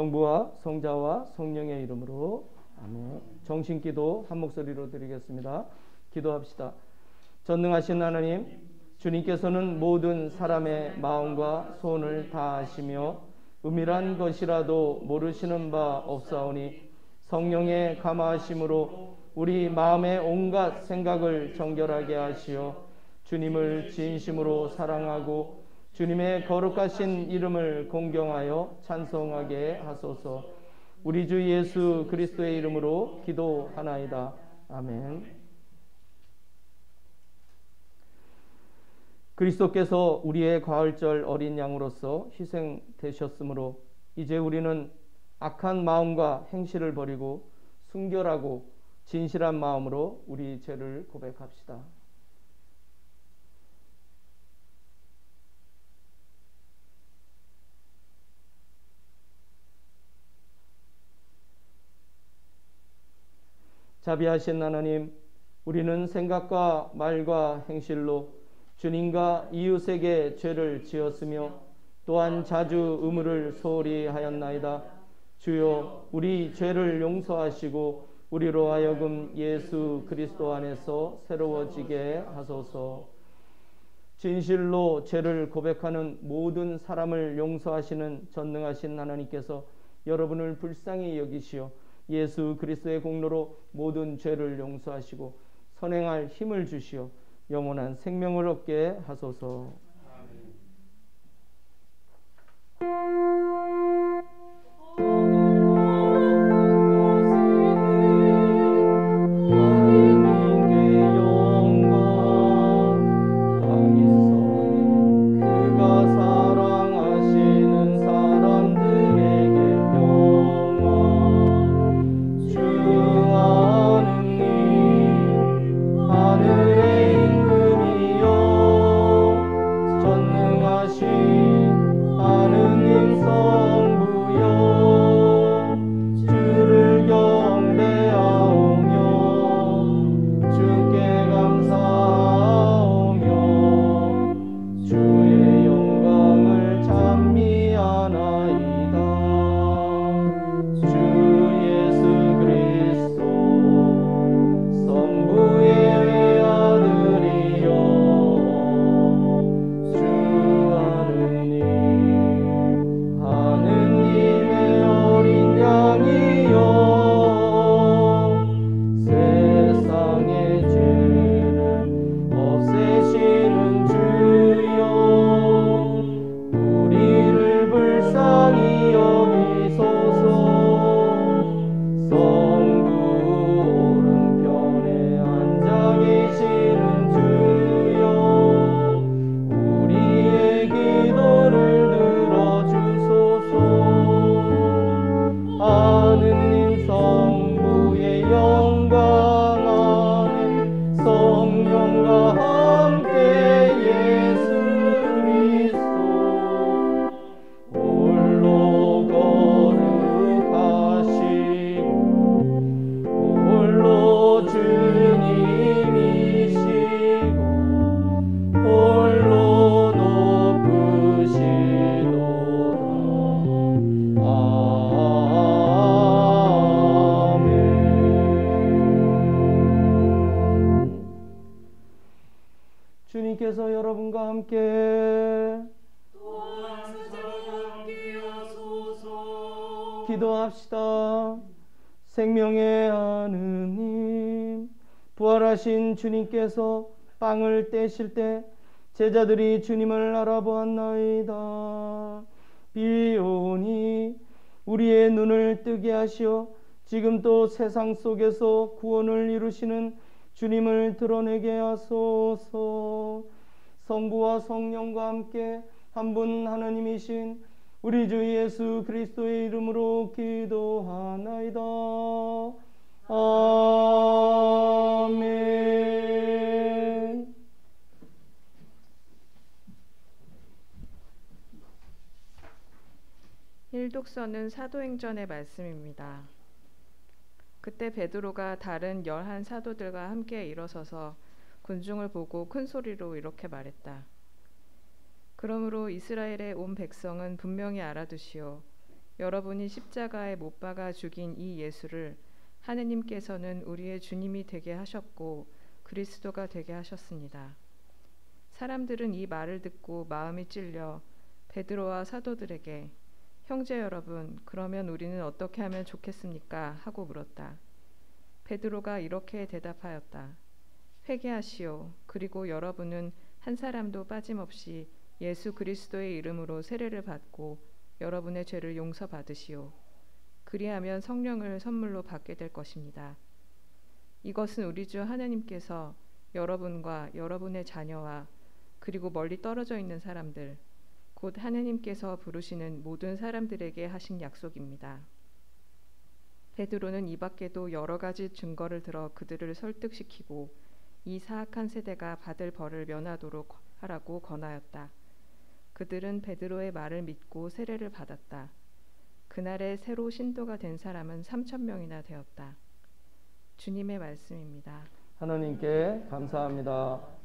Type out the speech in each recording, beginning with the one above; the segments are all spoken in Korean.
성부와 성자와 성령의 이름으로 아멘. 정신기도 한 목소리로 드리겠습니다. 기도합시다. 전능하신 하나님, 주님께서는 모든 사람의 마음과 소원을 다 아시며 은밀한 것이라도 모르시는 바 없사오니 성령의 감화하심으로 우리 마음의 온갖 생각을 정결하게 하시어 주님을 진심으로 사랑하고 주님의 거룩하신 이름을 공경하여 찬송하게 하소서. 우리 주 예수 그리스도의 이름으로 기도하나이다. 아멘. 그리스도께서 우리의 과을절 어린 양으로서 희생되셨으므로 이제 우리는 악한 마음과 행실을 버리고 순결하고 진실한 마음으로 우리 죄를 고백합시다. 자비하신 하나님, 우리는 생각과 말과 행실로 주님과 이웃에게 죄를 지었으며 또한 자주 의무를 소홀히 하였나이다. 주여, 우리 죄를 용서하시고 우리로 하여금 예수 그리스도 안에서 새로워지게 하소서. 진실로 죄를 고백하는 모든 사람을 용서하시는 전능하신 하나님께서 여러분을 불쌍히 여기시어 예수 그리스도의 공로로 모든 죄를 용서하시고 선행할 힘을 주시어 영원한 생명을 얻게 하소서. 주님께서 여러분과 함께 기도합시다. 생명의 하느님, 부활하신 주님께서 빵을 떼실 때 제자들이 주님을 알아보았나이다. 비오니 우리의 눈을 뜨게 하시어 지금 또 세상 속에서 구원을 이루시는 주님을 드러내게 하소서. 성부와 성령과 함께 한 분 하나님이신 우리 주 예수 그리스도의 이름으로 기도하나이다. 아멘. 일독서는 사도행전의 말씀입니다. 그때 베드로가 다른 11 사도들과 함께 일어서서 군중을 보고 큰 소리로 이렇게 말했다. 그러므로 이스라엘의 온 백성은 분명히 알아두시오. 여러분이 십자가에 못 박아 죽인 이 예수를 하느님께서는 우리의 주님이 되게 하셨고 그리스도가 되게 하셨습니다. 사람들은 이 말을 듣고 마음이 찔려 베드로와 사도들에게 형제 여러분, 그러면 우리는 어떻게 하면 좋겠습니까? 하고 물었다. 베드로가 이렇게 대답하였다. 회개하시오. 그리고 여러분은 한 사람도 빠짐없이 예수 그리스도의 이름으로 세례를 받고 여러분의 죄를 용서받으시오. 그리하면 성령을 선물로 받게 될 것입니다. 이것은 우리 주 하나님께서 여러분과 여러분의 자녀와 그리고 멀리 떨어져 있는 사람들, 곧 하나님께서 부르시는 모든 사람들에게 하신 약속입니다. 베드로는 이 밖에도 여러 가지 증거를 들어 그들을 설득시키고 이 사악한 세대가 받을 벌을 면하도록 하라고 권하였다. 그들은 베드로의 말을 믿고 세례를 받았다. 그날에 새로 신도가 된 사람은 3,000명이나 되었다. 주님의 말씀입니다. 하나님께 감사합니다.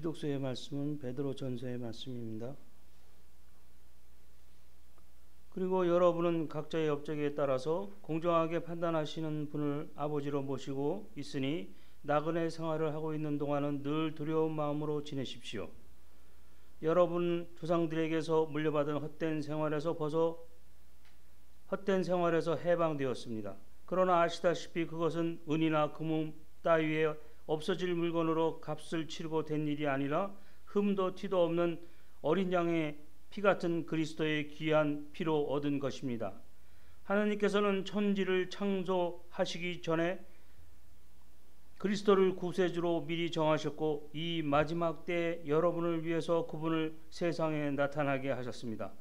이독서의 말씀은 베드로 전서의 말씀입니다. 그리고 여러분은 각자의 업적에 따라서 공정하게 판단하시는 분을 아버지로 모시고 있으니 나그네 생활을 하고 있는 동안은 늘 두려운 마음으로 지내십시오. 여러분 조상들에게서 물려받은 헛된 생활에서 해방되었습니다. 그러나 아시다시피 그것은 은이나 금은 따위에 없어질 물건으로 값을 치르고 된 일이 아니라 흠도 티도 없는 어린 양의 피 같은 그리스도의 귀한 피로 얻은 것입니다. 하나님께서는 천지를 창조하시기 전에 그리스도를 구세주로 미리 정하셨고 이 마지막 때 여러분을 위해서 그분을 세상에 나타나게 하셨습니다.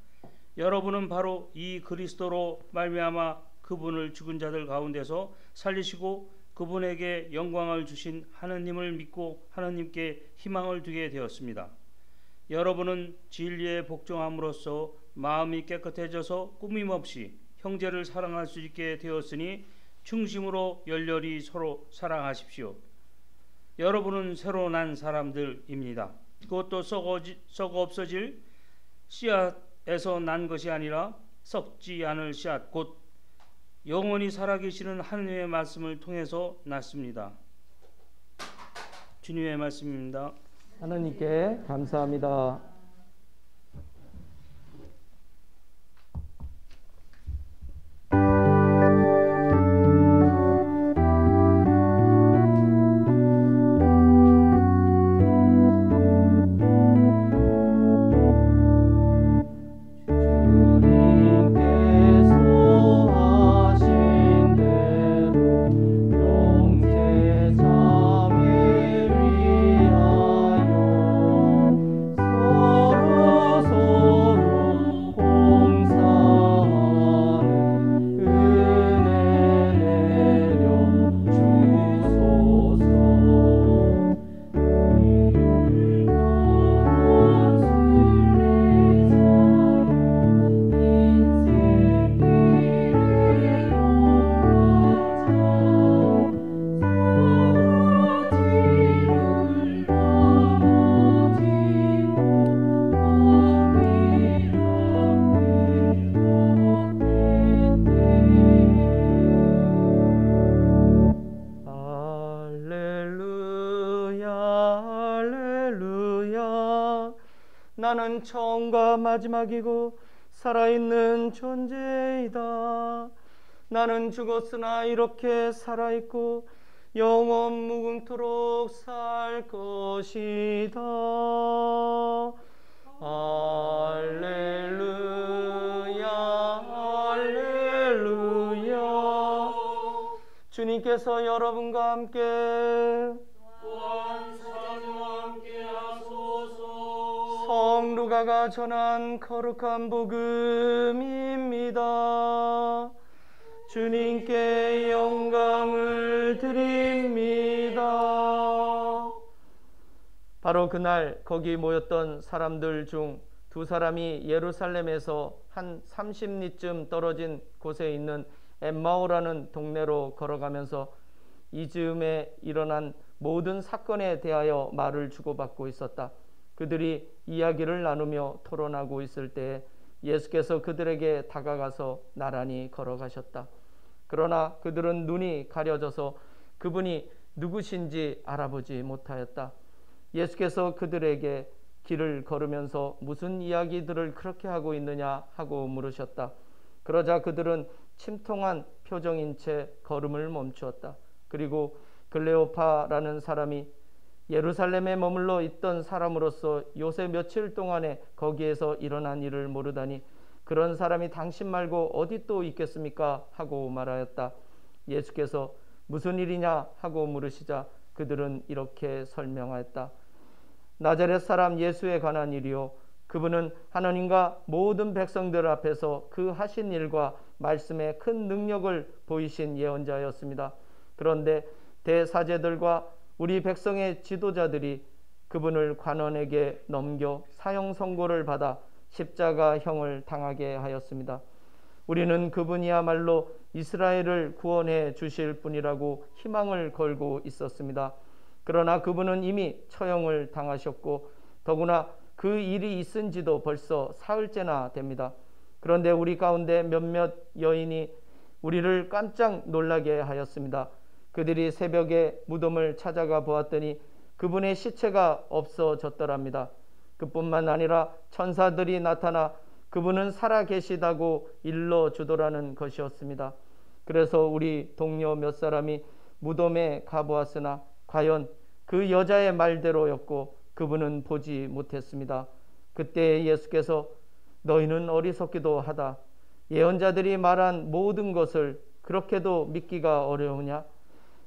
여러분은 바로 이 그리스도로 말미암아 그분을 죽은 자들 가운데서 살리시고 그분에게 영광을 주신 하느님을 믿고 하느님께 희망을 두게 되었습니다. 여러분은 진리에 복종함으로써 마음이 깨끗해져서 꾸밈없이 형제를 사랑할 수 있게 되었으니 중심으로 열렬히 서로 사랑하십시오. 여러분은 새로 난 사람들입니다. 그것도 썩어 없어질 씨앗에서 난 것이 아니라 썩지 않을 씨앗 곧 영원히 살아계시는 하느님의 말씀을 통해서 났습니다. 주님의 말씀입니다. 하나님께 감사합니다. 나는 처음과 마지막이고 살아있는 존재이다. 나는 죽었으나 이렇게 살아있고 영원 무궁토록 살 것이다. 할렐루야 할렐루야. 주님께서 여러분과 함께 성루가가 전한 거룩한 복음입니다. 주님께 영광을 드립니다. 바로 그날 거기 모였던 사람들 중 두 사람이 예루살렘에서 한 30리쯤 떨어진 곳에 있는 엠마오라는 동네로 걸어가면서 이 즈음에 일어난 모든 사건에 대하여 말을 주고받고 있었다. 그들이 이야기를 나누며 토론하고 있을 때에 예수께서 그들에게 다가가서 나란히 걸어가셨다. 그러나 그들은 눈이 가려져서 그분이 누구신지 알아보지 못하였다. 예수께서 그들에게 길을 걸으면서 무슨 이야기들을 그렇게 하고 있느냐 하고 물으셨다. 그러자 그들은 침통한 표정인 채 걸음을 멈추었다. 그리고 글레오파라는 사람이 예루살렘에 머물러 있던 사람으로서 요새 며칠 동안에 거기에서 일어난 일을 모르다니 그런 사람이 당신 말고 어디 또 있겠습니까? 하고 말하였다. 예수께서 무슨 일이냐 하고 물으시자 그들은 이렇게 설명하였다. 나자렛 사람 예수에 관한 일이요, 그분은 하나님과 모든 백성들 앞에서 그 하신 일과 말씀에 큰 능력을 보이신 예언자였습니다. 그런데 대사제들과 우리 백성의 지도자들이 그분을 관원에게 넘겨 사형 선고를 받아 십자가형을 당하게 하였습니다. 우리는 그분이야말로 이스라엘을 구원해 주실 분이라고 희망을 걸고 있었습니다. 그러나 그분은 이미 처형을 당하셨고 더구나 그 일이 있은 지도 벌써 사흘째나 됩니다. 그런데 우리 가운데 몇몇 여인이 우리를 깜짝 놀라게 하였습니다. 그들이 새벽에 무덤을 찾아가 보았더니 그분의 시체가 없어졌더랍니다. 그뿐만 아니라 천사들이 나타나 그분은 살아 계시다고 일러주더라는 것이었습니다. 그래서 우리 동료 몇 사람이 무덤에 가보았으나 과연 그 여자의 말대로였고 그분은 보지 못했습니다. 그때 예수께서 너희는 어리석기도 하다. 예언자들이 말한 모든 것을 그렇게도 믿기가 어려우냐?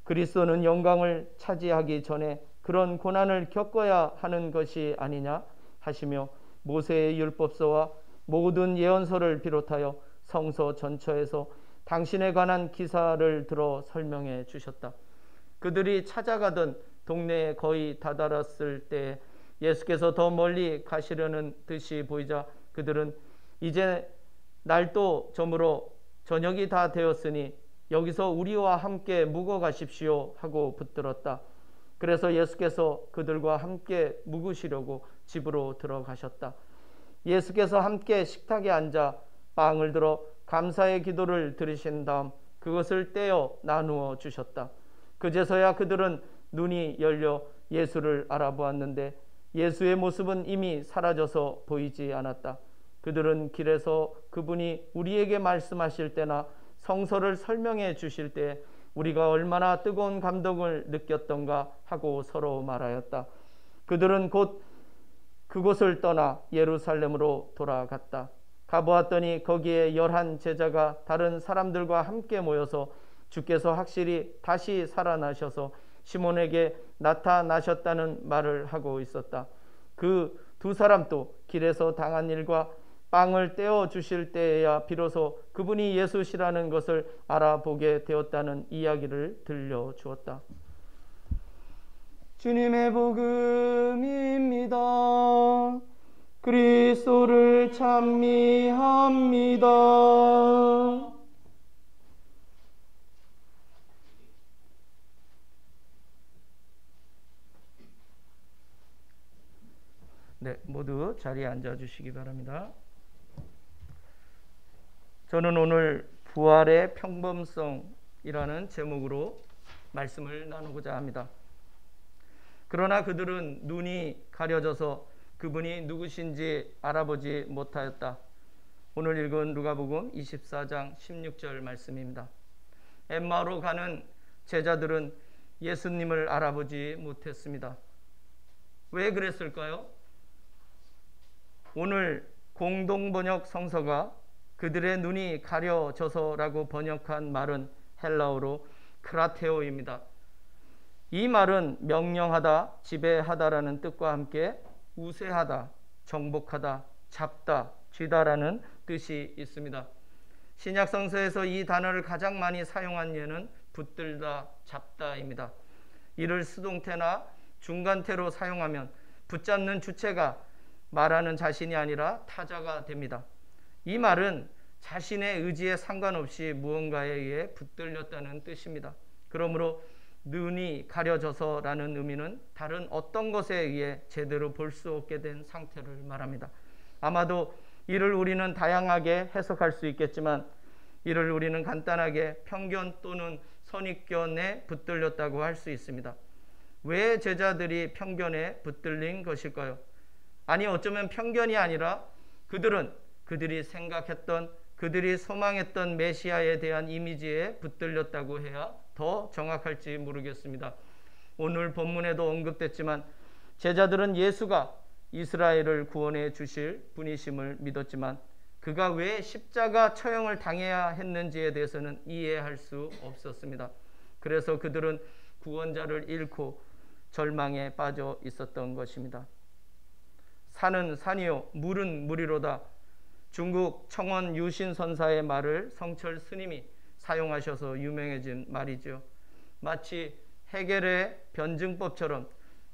그리스도는 영광을 차지하기 전에 그런 고난을 겪어야 하는 것이 아니냐 하시며 모세의 율법서와 모든 예언서를 비롯하여 성서 전처에서 당신에 관한 기사를 들어 설명해 주셨다. 그들이 찾아가던 동네에 거의 다다랐을 때 예수께서 더 멀리 가시려는 듯이 보이자 그들은 이제 날도 저물어 저녁이 다 되었으니 여기서 우리와 함께 묵어 가십시오 하고 붙들었다. 그래서 예수께서 그들과 함께 묵으시려고 집으로 들어가셨다. 예수께서 함께 식탁에 앉아 빵을 들어 감사의 기도를 드리신 다음 그것을 떼어 나누어 주셨다. 그제서야 그들은 눈이 열려 예수를 알아보았는데 예수의 모습은 이미 사라져서 보이지 않았다. 그들은 길에서 그분이 우리에게 말씀하실 때나 성서를 설명해 주실 때 우리가 얼마나 뜨거운 감동을 느꼈던가 하고 서로 말하였다. 그들은 곧 그곳을 떠나 예루살렘으로 돌아갔다. 가보았더니 거기에 11 제자가 다른 사람들과 함께 모여서 주께서 확실히 다시 살아나셔서 시몬에게 나타나셨다는 말을 하고 있었다. 그 두 사람도 길에서 당한 일과 빵을 떼어 주실 때에야 비로소 그분이 예수시라는 것을 알아보게 되었다는 이야기를 들려주었다. 주님의 복음입니다. 그리스도를 찬미합니다. 네, 모두 자리에 앉아 주시기 바랍니다. 저는 오늘 부활의 평범성이라는 제목으로 말씀을 나누고자 합니다. 그러나 그들은 눈이 가려져서 그분이 누구신지 알아보지 못하였다. 오늘 읽은 누가복음 24장 16절 말씀입니다. 엠마오로 가는 제자들은 예수님을 알아보지 못했습니다. 왜 그랬을까요? 오늘 공동번역 성서가 그들의 눈이 가려져서라고 번역한 말은 헬라어로 크라테오입니다. 이 말은 명령하다, 지배하다라는 뜻과 함께 우세하다, 정복하다, 잡다, 쥐다라는 뜻이 있습니다. 신약 성서에서 이 단어를 가장 많이 사용한 예는 붙들다, 잡다입니다. 이를 수동태나 중간태로 사용하면 붙잡는 주체가 말하는 자신이 아니라 타자가 됩니다. 이 말은 자신의 의지에 상관없이 무언가에 의해 붙들렸다는 뜻입니다. 그러므로 눈이 가려져서라는 의미는 다른 어떤 것에 의해 제대로 볼 수 없게 된 상태를 말합니다. 아마도 이를 우리는 다양하게 해석할 수 있겠지만 이를 우리는 간단하게 편견 또는 선입견에 붙들렸다고 할 수 있습니다. 왜 제자들이 편견에 붙들린 것일까요? 아니 어쩌면 편견이 아니라 그들이 생각했던 그들이 소망했던 메시아에 대한 이미지에 붙들렸다고 해야 더 정확할지 모르겠습니다. 오늘 본문에도 언급됐지만 제자들은 예수가 이스라엘을 구원해 주실 분이심을 믿었지만 그가 왜 십자가 처형을 당해야 했는지에 대해서는 이해할 수 없었습니다. 그래서 그들은 구원자를 잃고 절망에 빠져 있었던 것입니다. 산은 산이요 물은 물이로다. 중국 청원 유신 선사의 말을 성철 스님이 사용하셔서 유명해진 말이죠. 마치 해겔의 변증법처럼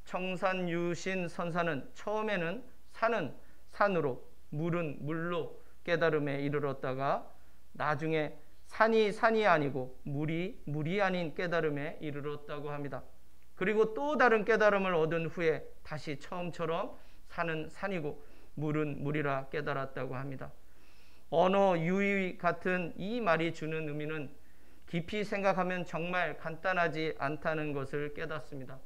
청산 유신 선사는 처음에는 산은 산으로 물은 물로 깨달음에 이르렀다가 나중에 산이 아니고 물이 아닌 깨달음에 이르렀다고 합니다. 그리고 또 다른 깨달음을 얻은 후에 다시 처음처럼 산은 산이고 물은 물이라 깨달았다고 합니다. 언어 유희 같은 이 말이 주는 의미는 깊이 생각하면 정말 간단하지 않다는 것을 깨닫습니다.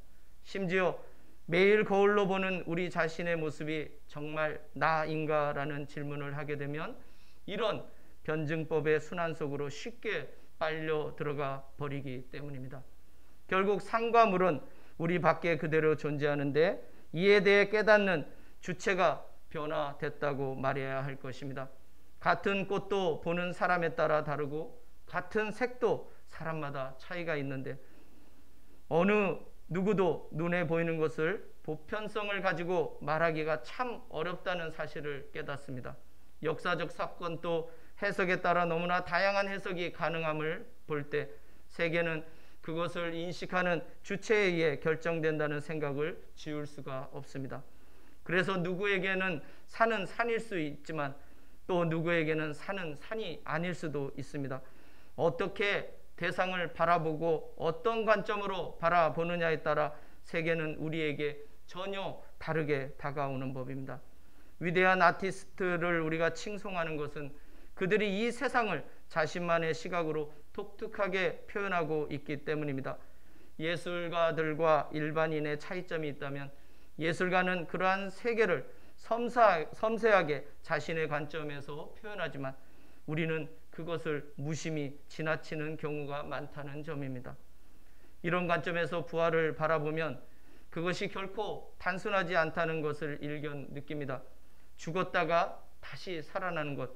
심지어 매일 거울로 보는 우리 자신의 모습이 정말 나인가라는 질문을 하게 되면 이런 변증법의 순환 속으로 쉽게 빨려 들어가 버리기 때문입니다. 결국 산과 물은 우리 밖에 그대로 존재하는데 이에 대해 깨닫는 주체가 변화됐다고 말해야 할 것입니다. 같은 꽃도 보는 사람에 따라 다르고 같은 색도 사람마다 차이가 있는데 어느 누구도 눈에 보이는 것을 보편성을 가지고 말하기가 참 어렵다는 사실을 깨닫습니다. 역사적 사건도 해석에 따라 너무나 다양한 해석이 가능함을 볼 때 세계는 그것을 인식하는 주체에 의해 결정된다는 생각을 지울 수가 없습니다. 그래서 누구에게는 산은 산일 수 있지만 또 누구에게는 산은 산이 아닐 수도 있습니다. 어떻게 대상을 바라보고 어떤 관점으로 바라보느냐에 따라 세계는 우리에게 전혀 다르게 다가오는 법입니다. 위대한 아티스트를 우리가 칭송하는 것은 그들이 이 세상을 자신만의 시각으로 독특하게 표현하고 있기 때문입니다. 예술가들과 일반인의 차이점이 있다면 예술가는 그러한 세계를 섬세하게 자신의 관점에서 표현하지만 우리는 그것을 무심히 지나치는 경우가 많다는 점입니다. 이런 관점에서 부활을 바라보면 그것이 결코 단순하지 않다는 것을 일견 느낍니다. 죽었다가 다시 살아나는 것,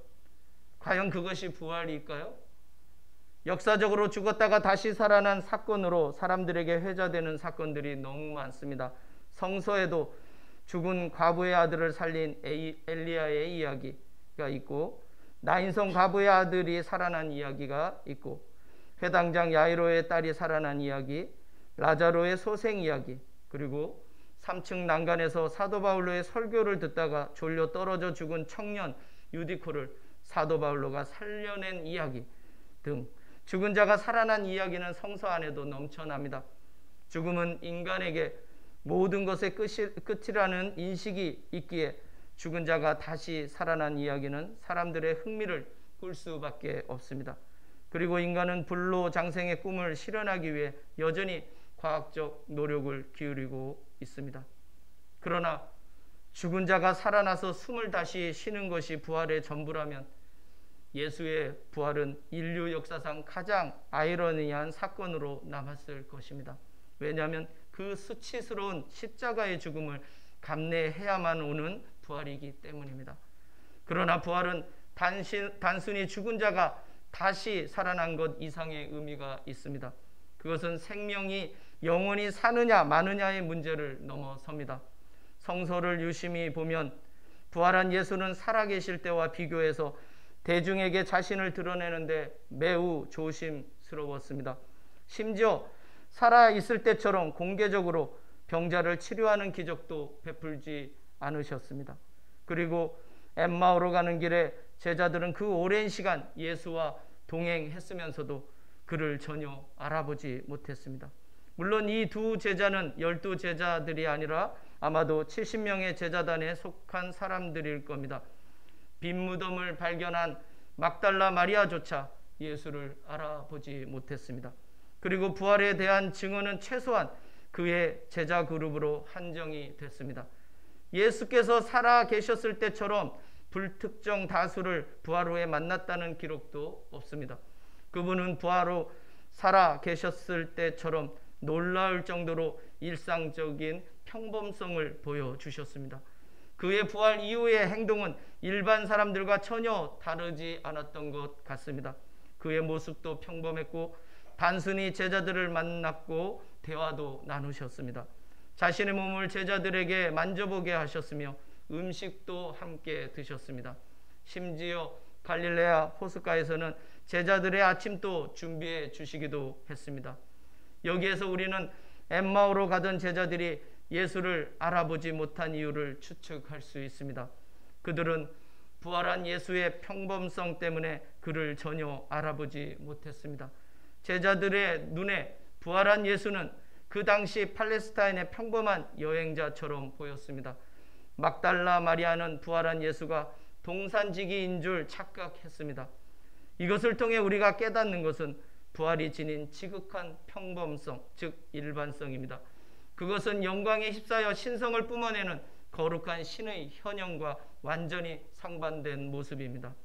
과연 그것이 부활일까요? 역사적으로 죽었다가 다시 살아난 사건으로 사람들에게 회자되는 사건들이 너무 많습니다. 성서에도 죽은 과부의 아들을 살린 엘리야의 이야기가 있고 나인성 과부의 아들이 살아난 이야기가 있고 회당장 야이로의 딸이 살아난 이야기, 라자로의 소생 이야기, 그리고 3층 난간에서 사도 바울로의 설교를 듣다가 졸려 떨어져 죽은 청년 유디코를 사도 바울로가 살려낸 이야기 등 죽은 자가 살아난 이야기는 성서 안에도 넘쳐납니다. 죽음은 인간에게 모든 것의 끝이라는 인식이 있기에 죽은 자가 다시 살아난 이야기는 사람들의 흥미를 끌 수밖에 없습니다. 그리고 인간은 불로장생의 꿈을 실현하기 위해 여전히 과학적 노력을 기울이고 있습니다. 그러나 죽은 자가 살아나서 숨을 다시 쉬는 것이 부활의 전부라면 예수의 부활은 인류 역사상 가장 아이러니한 사건으로 남았을 것입니다. 왜냐하면 그 수치스러운 십자가의 죽음을 감내해야만 오는 부활이기 때문입니다. 그러나 부활은 단순히 죽은 자가 다시 살아난 것 이상의 의미가 있습니다. 그것은 생명이 영원히 사느냐 마느냐의 문제를 넘어섭니다. 성서를 유심히 보면 부활한 예수는 살아계실 때와 비교해서 대중에게 자신을 드러내는데 매우 조심스러웠습니다. 심지어 살아있을 때처럼 공개적으로 병자를 치료하는 기적도 베풀지 않으셨습니다. 그리고 엠마오로 가는 길에 제자들은 그 오랜 시간 예수와 동행했으면서도 그를 전혀 알아보지 못했습니다. 물론 이 두 제자는 12제자들이 아니라 아마도 70명의 제자단에 속한 사람들일 겁니다. 빈 무덤을 발견한 막달라 마리아조차 예수를 알아보지 못했습니다. 그리고 부활에 대한 증언은 최소한 그의 제자 그룹으로 한정이 됐습니다. 예수께서 살아 계셨을 때처럼 불특정 다수를 부활 후에 만났다는 기록도 없습니다. 그분은 부활 후 살아 계셨을 때처럼 놀라울 정도로 일상적인 평범성을 보여주셨습니다. 그의 부활 이후의 행동은 일반 사람들과 전혀 다르지 않았던 것 같습니다. 그의 모습도 평범했고 단순히 제자들을 만났고 대화도 나누셨습니다. 자신의 몸을 제자들에게 만져보게 하셨으며 음식도 함께 드셨습니다. 심지어 갈릴레아 호숫가에서는 제자들의 아침도 준비해 주시기도 했습니다. 여기에서 우리는 엠마오로 가던 제자들이 예수를 알아보지 못한 이유를 추측할 수 있습니다. 그들은 부활한 예수의 평범성 때문에 그를 전혀 알아보지 못했습니다. 제자들의 눈에 부활한 예수는 그 당시 팔레스타인의 평범한 여행자처럼 보였습니다. 막달라 마리아는 부활한 예수가 동산지기인 줄 착각했습니다. 이것을 통해 우리가 깨닫는 것은 부활이 지닌 지극한 평범성, 즉 일반성입니다. 그것은 영광에 휩싸여 신성을 뿜어내는 거룩한 신의 현형과 완전히 상반된 모습입니다.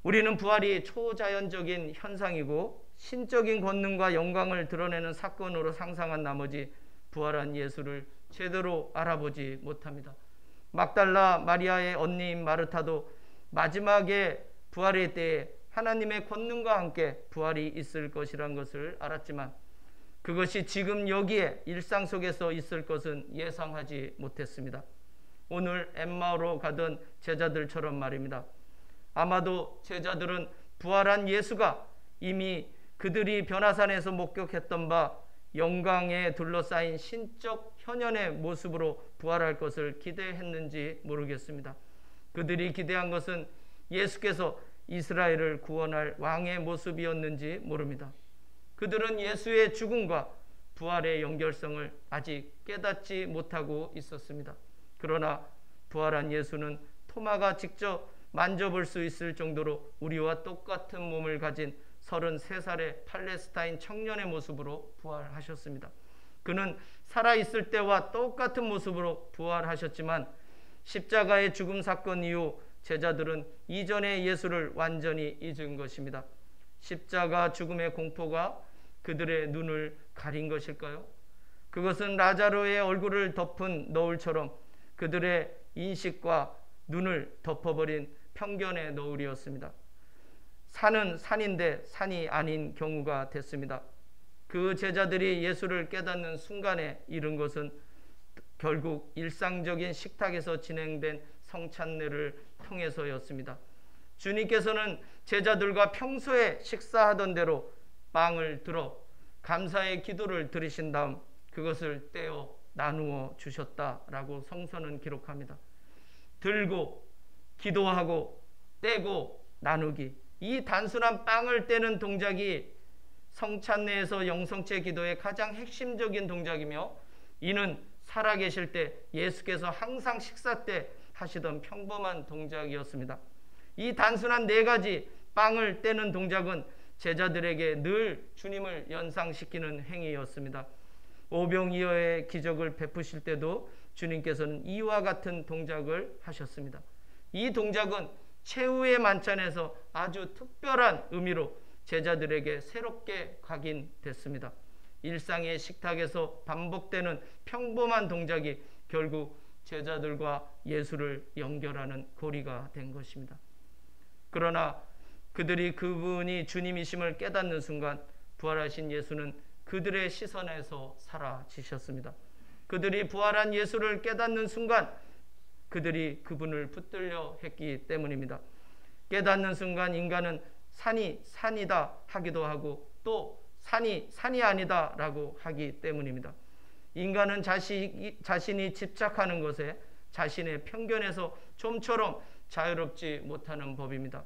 우리는 부활이 초자연적인 현상이고 신적인 권능과 영광을 드러내는 사건으로 상상한 나머지 부활한 예수를 제대로 알아보지 못합니다. 막달라 마리아의 언니인 마르타도 마지막에 부활의 때에 하나님의 권능과 함께 부활이 있을 것이란 것을 알았지만 그것이 지금 여기에 일상 속에서 있을 것은 예상하지 못했습니다. 오늘 엠마오로 가던 제자들처럼 말입니다. 아마도 제자들은 부활한 예수가 이미 그들이 변화산에서 목격했던 바 영광에 둘러싸인 신적 현현의 모습으로 부활할 것을 기대했는지 모르겠습니다. 그들이 기대한 것은 예수께서 이스라엘을 구원할 왕의 모습이었는지 모릅니다. 그들은 예수의 죽음과 부활의 연결성을 아직 깨닫지 못하고 있었습니다. 그러나 부활한 예수는 토마가 직접 만져볼 수 있을 정도로 우리와 똑같은 몸을 가진 33살의 팔레스타인 청년의 모습으로 부활하셨습니다. 그는 살아있을 때와 똑같은 모습으로 부활하셨지만 십자가의 죽음 사건 이후 제자들은 이전의 예수를 완전히 잊은 것입니다. 십자가 죽음의 공포가 그들의 눈을 가린 것일까요? 그것은 라자로의 얼굴을 덮은 너울처럼 그들의 인식과 눈을 덮어버린 편견의 너울이었습니다. 산은 산인데 산이 아닌 경우가 됐습니다. 그 제자들이 예수를 깨닫는 순간에 이른 것은 결국 일상적인 식탁에서 진행된 성찬례를 통해서였습니다. 주님께서는 제자들과 평소에 식사하던 대로 빵을 들어 감사의 기도를 드리신 다음 그것을 떼어 나누어 주셨다라고 성서는 기록합니다. 들고 기도하고 떼고 나누기, 이 단순한 빵을 떼는 동작이 성찬례에서 영성체 기도의 가장 핵심적인 동작이며 이는 살아계실 때 예수께서 항상 식사 때 하시던 평범한 동작이었습니다. 이 단순한 4가지 빵을 떼는 동작은 제자들에게 늘 주님을 연상시키는 행위였습니다. 오병이어의 기적을 베푸실 때도 주님께서는 이와 같은 동작을 하셨습니다. 이 동작은 최후의 만찬에서 아주 특별한 의미로 제자들에게 새롭게 각인됐습니다. 일상의 식탁에서 반복되는 평범한 동작이 결국 제자들과 예수를 연결하는 고리가 된 것입니다. 그러나 그들이 그분이 주님이심을 깨닫는 순간 부활하신 예수는 그들의 시선에서 사라지셨습니다. 그들이 부활한 예수를 깨닫는 순간 그들이 그분을 붙들려 했기 때문입니다. 깨닫는 순간 인간은 산이 산이다 하기도 하고 또 산이 산이 아니다 라고 하기 때문입니다. 인간은 자신이 집착하는 것에 자신의 편견에서 좀처럼 자유롭지 못하는 법입니다.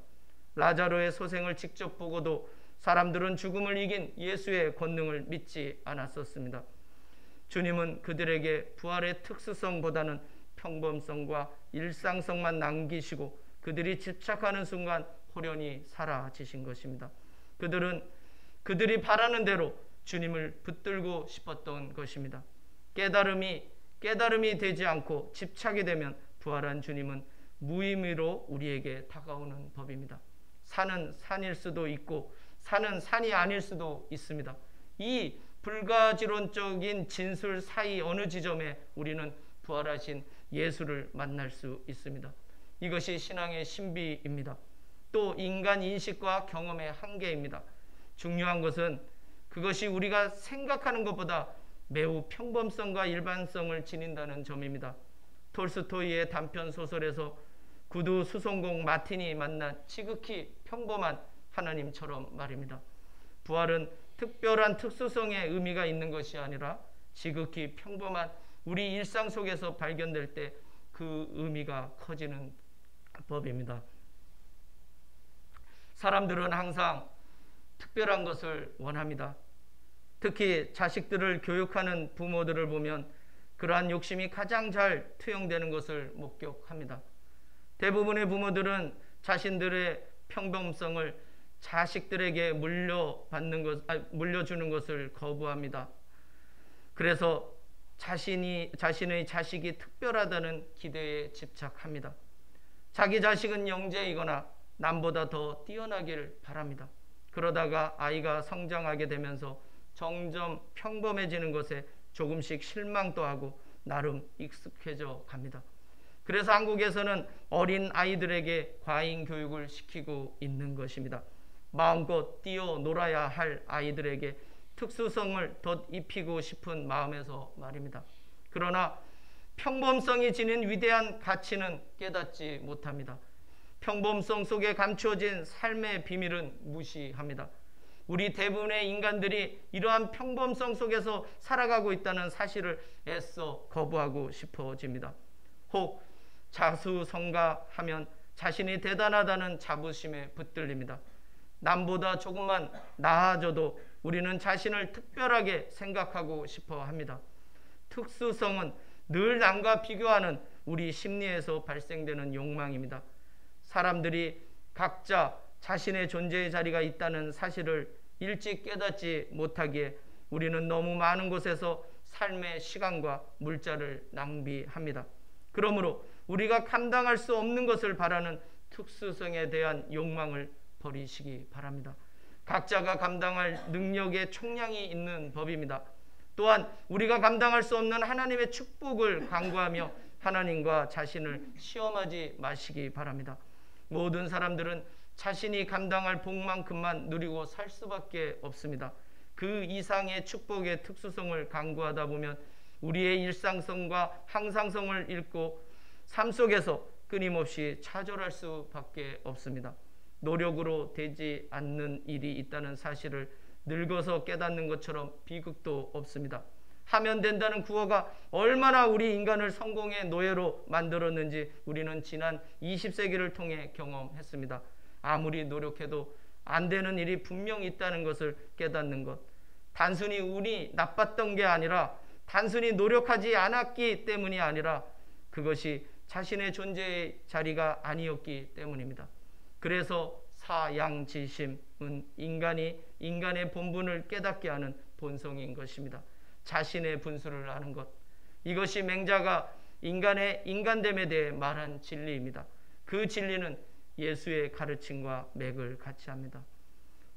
라자로의 소생을 직접 보고도 사람들은 죽음을 이긴 예수의 권능을 믿지 않았었습니다. 주님은 그들에게 부활의 특수성보다는 평범성과 일상성만 남기시고 그들이 집착하는 순간 호련히 사라지신 것입니다. 그들이 바라는 대로 주님을 붙들고 싶었던 것입니다. 깨달음이 되지 않고 집착이 되면 부활한 주님은 무의미로 우리에게 다가오는 법입니다. 산은 산일 수도 있고 산은 산이 아닐 수도 있습니다. 이 불가지론적인 진술 사이 어느 지점에 우리는 부활하신 예수를 만날 수 있습니다. 이것이 신앙의 신비입니다. 또 인간 인식과 경험의 한계입니다. 중요한 것은 그것이 우리가 생각하는 것보다 매우 평범성과 일반성을 지닌다는 점입니다. 톨스토이의 단편 소설에서 구두 수송공 마틴이 만난 지극히 평범한 하나님처럼 말입니다. 부활은 특별한 특수성의 의미가 있는 것이 아니라 지극히 평범한 우리 일상 속에서 발견될 때 그 의미가 커지는 법입니다. 사람들은 항상 특별한 것을 원합니다. 특히 자식들을 교육하는 부모들을 보면 그러한 욕심이 가장 잘 투영되는 것을 목격합니다. 대부분의 부모들은 자신들의 평범성을 자식들에게 물려주는 것을 거부합니다. 그래서 자신의 자식이 특별하다는 기대에 집착합니다. 자기 자식은 영재이거나 남보다 더 뛰어나길 바랍니다. 그러다가 아이가 성장하게 되면서 점점 평범해지는 것에 조금씩 실망도 하고 나름 익숙해져 갑니다. 그래서 한국에서는 어린 아이들에게 과잉 교육을 시키고 있는 것입니다. 마음껏 뛰어놀아야 할 아이들에게 특수성을 덧입히고 싶은 마음에서 말입니다. 그러나 평범성이 지닌 위대한 가치는 깨닫지 못합니다. 평범성 속에 감추어진 삶의 비밀은 무시합니다. 우리 대부분의 인간들이 이러한 평범성 속에서 살아가고 있다는 사실을 애써 거부하고 싶어집니다. 혹 자수성가하면 자신이 대단하다는 자부심에 붙들립니다. 남보다 조금만 나아져도 우리는 자신을 특별하게 생각하고 싶어 합니다. 특수성은 늘 남과 비교하는 우리 심리에서 발생되는 욕망입니다. 사람들이 각자 자신의 존재의 자리가 있다는 사실을 일찍 깨닫지 못하기에 우리는 너무 많은 곳에서 삶의 시간과 물자를 낭비합니다. 그러므로 우리가 감당할 수 없는 것을 바라는 특수성에 대한 욕망을 버리시기 바랍니다. 각자가 감당할 능력의 총량이 있는 법입니다. 또한 우리가 감당할 수 없는 하나님의 축복을 간구하며 하나님과 자신을 시험하지 마시기 바랍니다. 모든 사람들은 자신이 감당할 복만큼만 누리고 살 수밖에 없습니다. 그 이상의 축복의 특수성을 간구하다 보면 우리의 일상성과 항상성을 잃고 삶 속에서 끊임없이 좌절할 수밖에 없습니다. 노력으로 되지 않는 일이 있다는 사실을 늙어서 깨닫는 것처럼 비극도 없습니다. 하면 된다는 구호가 얼마나 우리 인간을 성공의 노예로 만들었는지 우리는 지난 20세기를 통해 경험했습니다. 아무리 노력해도 안 되는 일이 분명히 있다는 것을 깨닫는 것, 단순히 운이 나빴던 게 아니라 단순히 노력하지 않았기 때문이 아니라 그것이 자신의 존재의 자리가 아니었기 때문입니다. 그래서 사양지심은 인간이 인간의 본분을 깨닫게 하는 본성인 것입니다. 자신의 분수를 아는 것, 이것이 맹자가 인간의 인간됨에 대해 말한 진리입니다. 그 진리는 예수의 가르침과 맥을 같이 합니다.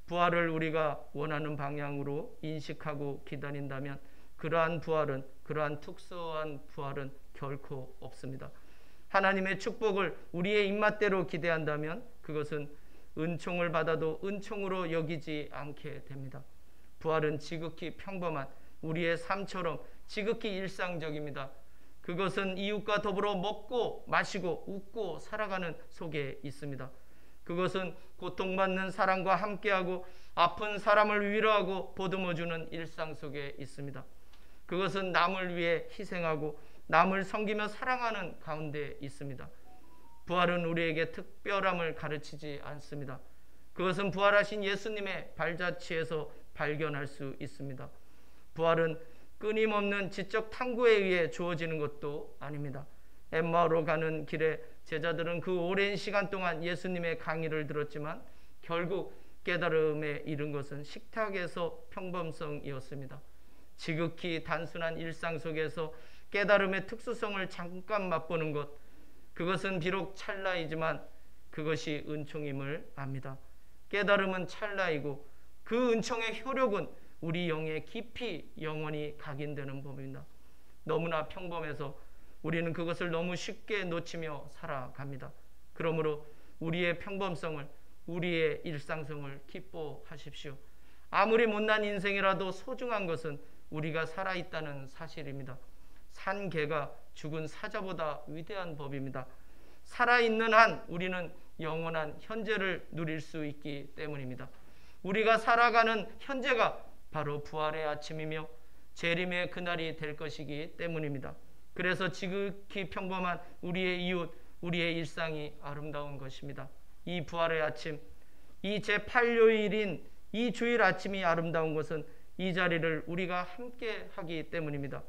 부활을 우리가 원하는 방향으로 인식하고 기다린다면 그러한 부활은, 그러한 특수한 부활은 결코 없습니다. 하나님의 축복을 우리의 입맛대로 기대한다면 그것은 은총을 받아도 은총으로 여기지 않게 됩니다. 부활은 지극히 평범한 우리의 삶처럼 지극히 일상적입니다. 그것은 이웃과 더불어 먹고 마시고 웃고 살아가는 속에 있습니다. 그것은 고통받는 사람과 함께하고 아픈 사람을 위로하고 보듬어주는 일상 속에 있습니다. 그것은 남을 위해 희생하고 남을 섬기며 사랑하는 가운데 있습니다. 부활은 우리에게 특별함을 가르치지 않습니다. 그것은 부활하신 예수님의 발자취에서 발견할 수 있습니다. 부활은 끊임없는 지적 탐구에 의해 주어지는 것도 아닙니다. 엠마오로 가는 길에 제자들은 그 오랜 시간 동안 예수님의 강의를 들었지만 결국 깨달음에 이른 것은 식탁에서 평범성이었습니다. 지극히 단순한 일상 속에서 깨달음의 특수성을 잠깐 맛보는 것, 그것은 비록 찰나이지만 그것이 은총임을 압니다. 깨달음은 찰나이고 그 은총의 효력은 우리 영에 깊이 영원히 각인되는 법입니다. 너무나 평범해서 우리는 그것을 너무 쉽게 놓치며 살아갑니다. 그러므로 우리의 평범성을, 우리의 일상성을 기뻐하십시오. 아무리 못난 인생이라도 소중한 것은 우리가 살아있다는 사실입니다. 산 개가 죽은 사자보다 위대한 법입니다. 살아있는 한 우리는 영원한 현재를 누릴 수 있기 때문입니다. 우리가 살아가는 현재가 바로 부활의 아침이며 재림의 그날이 될 것이기 때문입니다. 그래서 지극히 평범한 우리의 이웃, 우리의 일상이 아름다운 것입니다. 이 부활의 아침, 이 제8요일인 이 주일 아침이 아름다운 것은 이 자리를 우리가 함께 하기 때문입니다.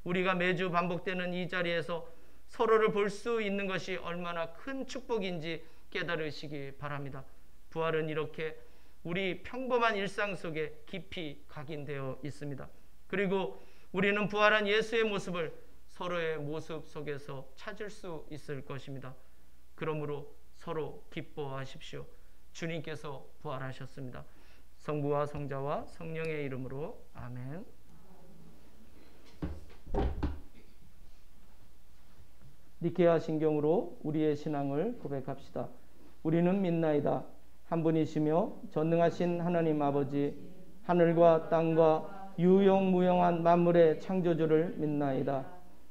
우리가 매주 반복되는 이 자리에서 서로를 볼 수 있는 것이 얼마나 큰 축복인지 깨달으시기 바랍니다. 부활은 이렇게 우리 평범한 일상 속에 깊이 각인되어 있습니다. 그리고 우리는 부활한 예수의 모습을 서로의 모습 속에서 찾을 수 있을 것입니다. 그러므로 서로 기뻐하십시오. 주님께서 부활하셨습니다. 성부와 성자와 성령의 이름으로 아멘. 니케아 신경으로 우리의 신앙을 고백합시다. 우리는 믿나이다. 한 분이시며 전능하신 하나님 아버지, 하늘과 땅과 유용무용한 만물의 창조주를 믿나이다.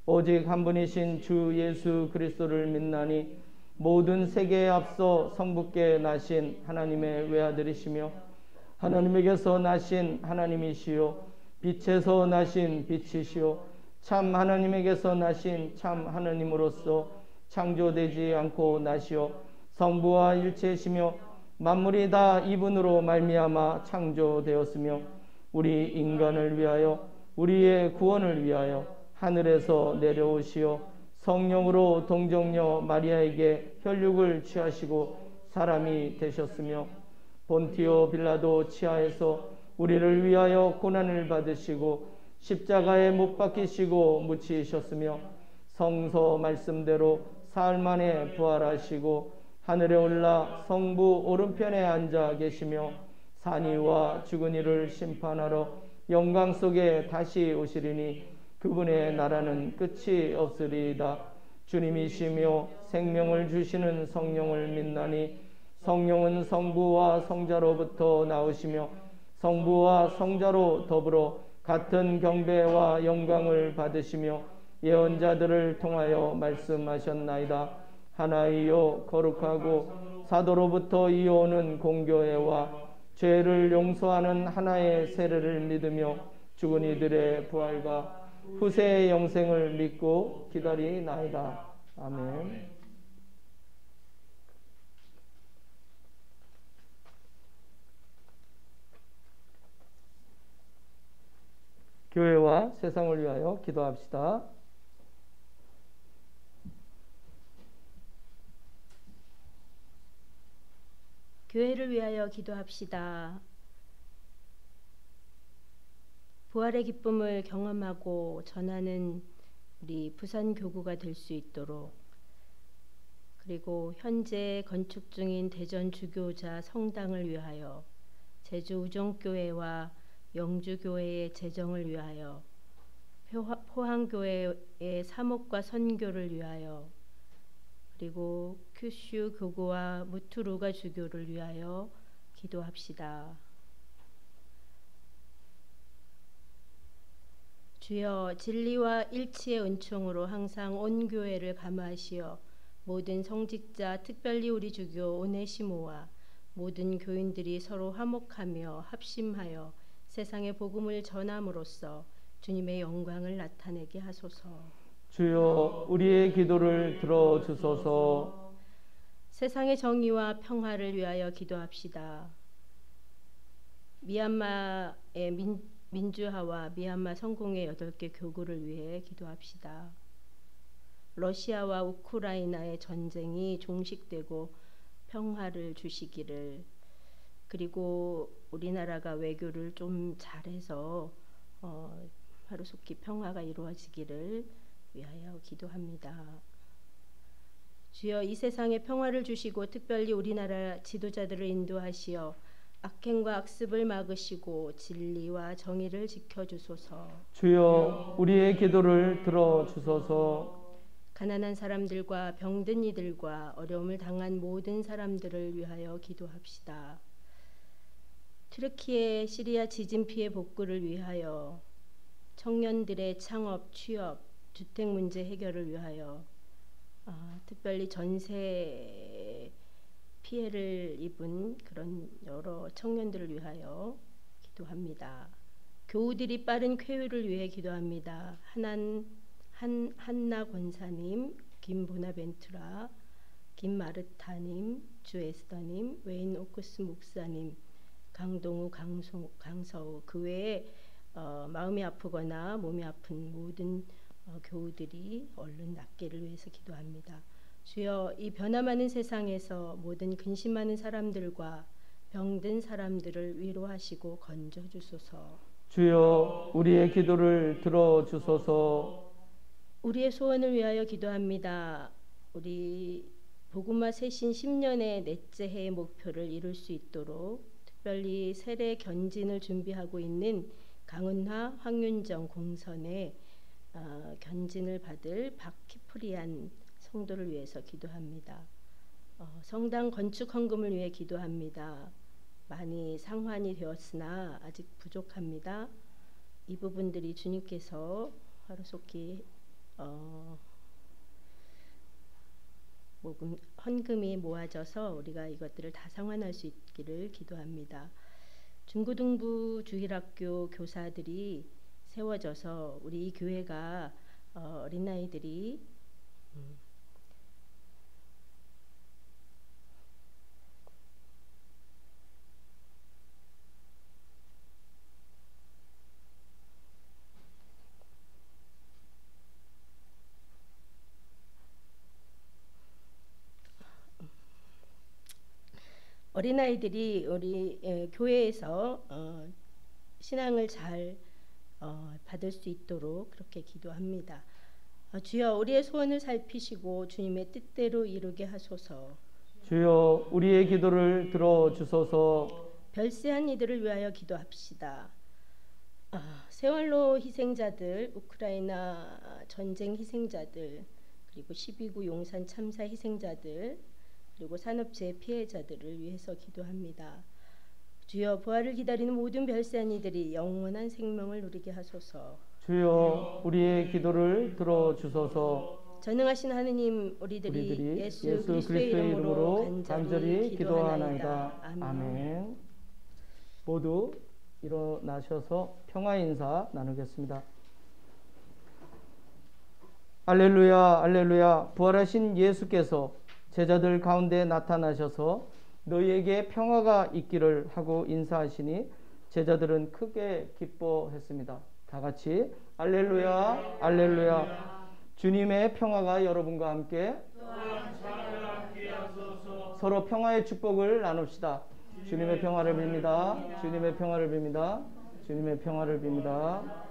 오직 한 분이신 주 예수 그리스도를 믿나니 모든 세계에 앞서 성부께 나신 하나님의 외아들이시며 하나님에게서 나신 하나님이시요 빛에서 나신 빛이시요 참 하나님에게서 나신 참 하나님으로서 창조되지 않고 나시어 성부와 일체시며 만물이 다 이분으로 말미암아 창조되었으며 우리 인간을 위하여 우리의 구원을 위하여 하늘에서 내려오시어 성령으로 동정녀 마리아에게 혈육을 취하시고 사람이 되셨으며 본티오 빌라도 치하에서 우리를 위하여 고난을 받으시고 십자가에 못 박히시고 묻히셨으며 성서 말씀대로 사흘 만에 부활하시고 하늘에 올라 성부 오른편에 앉아 계시며 산이와 죽은 이를 심판하러 영광 속에 다시 오시리니 그분의 나라는 끝이 없으리이다. 주님이시며 생명을 주시는 성령을 믿나니 성령은 성부와 성자로부터 나오시며 성부와 성자로 더불어 같은 경배와 영광을 받으시며 예언자들을 통하여 말씀하셨나이다. 하나이요 거룩하고 사도로부터 이어오는 공교회와 죄를 용서하는 하나의 세례를 믿으며 죽은 이들의 부활과 후세의 영생을 믿고 기다리나이다. 아멘. 교회와 세상을 위하여 기도합시다. 교회를 위하여 기도합시다. 부활의 기쁨을 경험하고 전하는 우리 부산 교구가 될 수 있도록, 그리고 현재 건축 중인 대전 주교자 성당을 위하여, 제주 우정교회와 영주교회의 재정을 위하여, 포항교회의 사목과 선교를 위하여, 그리고 큐슈 교구와 무투루가 주교를 위하여 기도합시다. 주여, 진리와 일치의 은총으로 항상 온 교회를 감화하시어 모든 성직자, 특별히 우리 주교 오네시모와 모든 교인들이 서로 화목하며 합심하여 세상의 복음을 전함으로써 주님의 영광을 나타내게 하소서. 주여, 우리의 기도를 들어주소서. 세상의 정의와 평화를 위하여 기도합시다. 미얀마의 민주화와 미얀마 성공의 8개 교구를 위해 기도합시다. 러시아와 우크라이나의 전쟁이 종식되고 평화를 주시기를, 그리고 우리나라가 외교를 좀 잘해서 하루속히 평화가 이루어지기를 위하여 기도합니다. 주여, 이 세상에 평화를 주시고 특별히 우리나라 지도자들을 인도하시어 악행과 악습을 막으시고 진리와 정의를 지켜주소서. 주여, 우리의 기도를 들어주소서. 가난한 사람들과 병든 이들과 어려움을 당한 모든 사람들을 위하여 기도합시다. 튀르키예 시리아 지진 피해 복구를 위하여, 청년들의 창업, 취업, 주택 문제 해결을 위하여, 특별히 전세 피해를 입은 그런 여러 청년들을 위하여 기도합니다. 교우들이 빠른 쾌유를 위해 기도합니다. 한나 권사님, 김보나벤투라, 김마르타님, 주에스더님, 웨인 오크스 목사님, 강동우, 강서우, 그 외에 마음이 아프거나 몸이 아픈 모든 교우들이 얼른 낫기를 위해서 기도합니다. 주여, 이 변화많은 세상에서 모든 근심하는 사람들과 병든 사람들을 위로하시고 건져 주소서. 주여 우리의 기도를 들어주소서. 우리의 소원을 위하여 기도합니다. 우리 복음화 세신 10년의 넷째 해의 목표를 이룰 수 있도록 특별히 세례 견진을 준비하고 있는 강은화, 황윤정 공선의 견진을 받을 박키프리안 성도를 위해서 기도합니다. 성당 건축 헌금을 위해 기도합니다. 많이 상환이 되었으나 아직 부족합니다. 이 부분들이 주님께서 하루속히 헌금이 모아져서 우리가 이것들을 다 상환할 수 있기를 기도합니다. 중고등부 주일학교 교사들이 세워져서 우리 이 교회가 어린아이들이 우리 교회에서 신앙을 잘 받을 수 있도록 그렇게 기도합니다. 주여 우리의 소원을 살피시고 주님의 뜻대로 이루게 하소서. 주여 우리의 기도를 들어주소서. 별세한 이들을 위하여 기도합시다. 세월호 희생자들, 우크라이나 전쟁 희생자들, 그리고 12.9 용산 참사 희생자들, 그리고 산업재해 피해자들을 위해서 기도합니다. 주여 부활을 기다리는 모든 별세한 이들이 영원한 생명을 누리게 하소서. 주여 우리의 기도를 들어주소서. 전능하신 하느님, 우리들이 예수 그리스도의 이름으로 간절히 기도하나이다. 아멘. 모두 일어나셔서 평화 인사 나누겠습니다. 할렐루야 할렐루야. 부활하신 예수께서 제자들 가운데 나타나셔서 너희에게 평화가 있기를 하고 인사하시니 제자들은 크게 기뻐했습니다. 다 같이 할렐루야 할렐루야. 주님의 평화가 여러분과 함께 서로 평화의 축복을 나눕시다. 주님의 평화를 빕니다. 주님의 평화를 빕니다. 주님의 평화를 빕니다.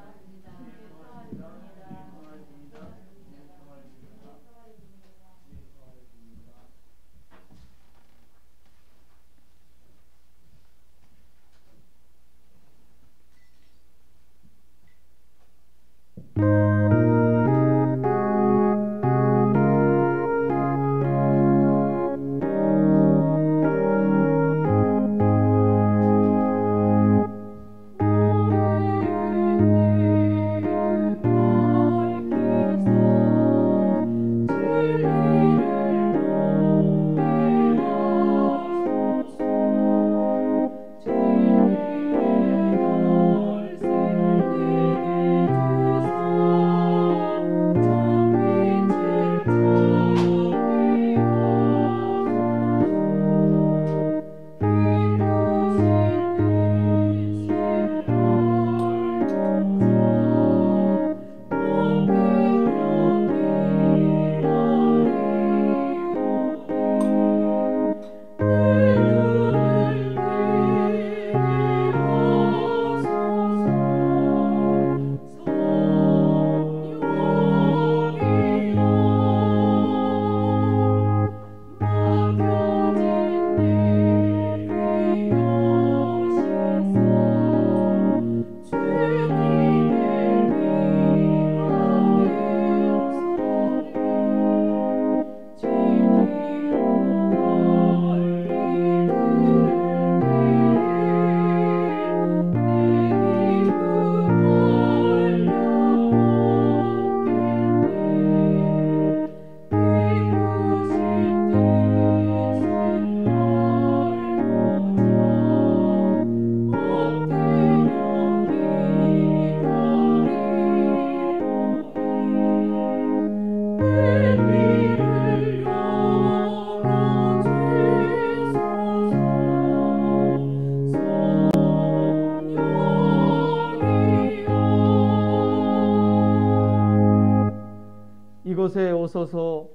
이곳에 오소서,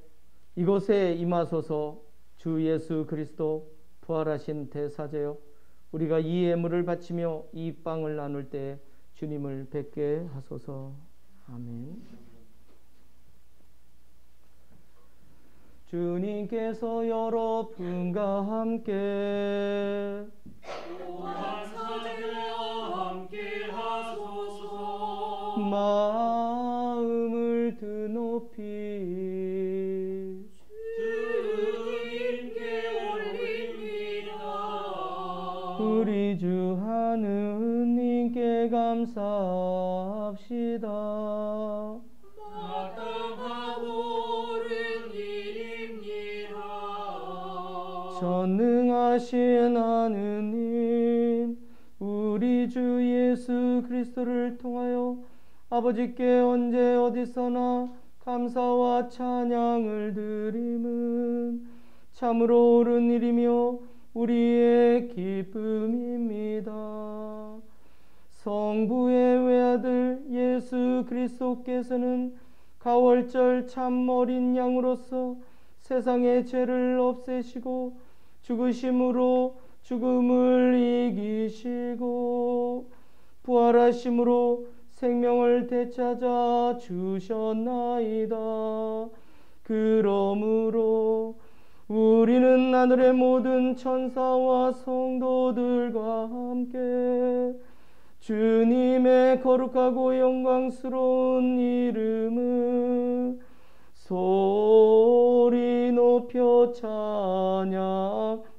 이곳에 임하소서. 주 예수 그리스도 부활하신 대사제여, 우리가 이 예물을 바치며 이 빵을 나눌 때 주님을 뵙게 하소서. 아멘. 주님께서 여러분과 함께 마음을 드높이 주님께 올립니다. 우리 주 하느님께 감사합시다. 마땅하고 옳은 일입니다. 전능하신 하느님, 우리 주 예수 그리스도를 통하여 아버지께 언제 어디서나 감사와 찬양을 드림은 참으로 옳은 일이며 우리의 기쁨입니다. 성부의 외아들 예수 그리스도께서는 가월절 참 어린 양으로서 세상의 죄를 없애시고 죽으심으로 죽음을 이기시고 부활하심으로 생명을 되찾아 주셨나이다. 그러므로 우리는 하늘의 모든 천사와 성도들과 함께 주님의 거룩하고 영광스러운 이름을 소리 높여 찬양하나이다.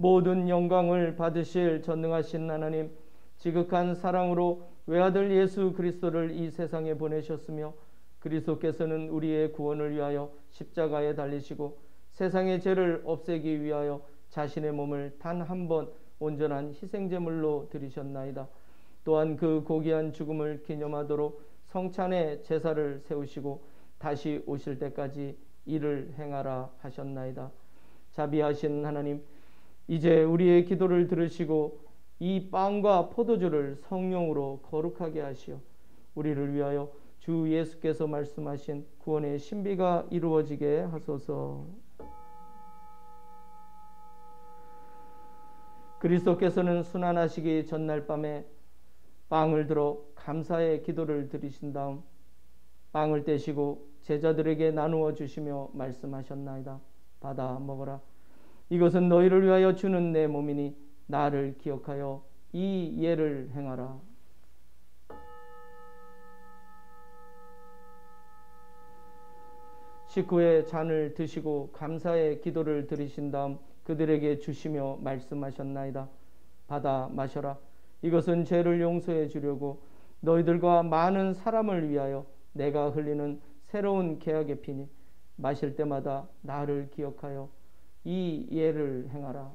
모든 영광을 받으실 전능하신 하나님, 지극한 사랑으로 외아들 예수 그리스도를 이 세상에 보내셨으며 그리스도께서는 우리의 구원을 위하여 십자가에 달리시고 세상의 죄를 없애기 위하여 자신의 몸을 단 한 번 온전한 희생제물로 드리셨나이다. 또한 그 고귀한 죽음을 기념하도록 성찬의 제사를 세우시고 다시 오실 때까지 이를 행하라 하셨나이다. 자비하신 하나님, 이제 우리의 기도를 들으시고 이 빵과 포도주를 성령으로 거룩하게 하시어 우리를 위하여 주 예수께서 말씀하신 구원의 신비가 이루어지게 하소서. 그리스도께서는 순환하시기 전날 밤에 빵을 들어 감사의 기도를 드리신 다음 빵을 떼시고 제자들에게 나누어 주시며 말씀하셨나이다. 받아 먹어라. 이것은 너희를 위하여 주는 내 몸이니 나를 기억하여 이 예를 행하라. 식후에 잔을 드시고 감사의 기도를 드리신 다음 그들에게 주시며 말씀하셨나이다. 받아 마셔라. 이것은 죄를 용서해 주려고 너희들과 많은 사람을 위하여 내가 흘리는 새로운 계약의 피니 마실 때마다 나를 기억하여 이 예를 행하라.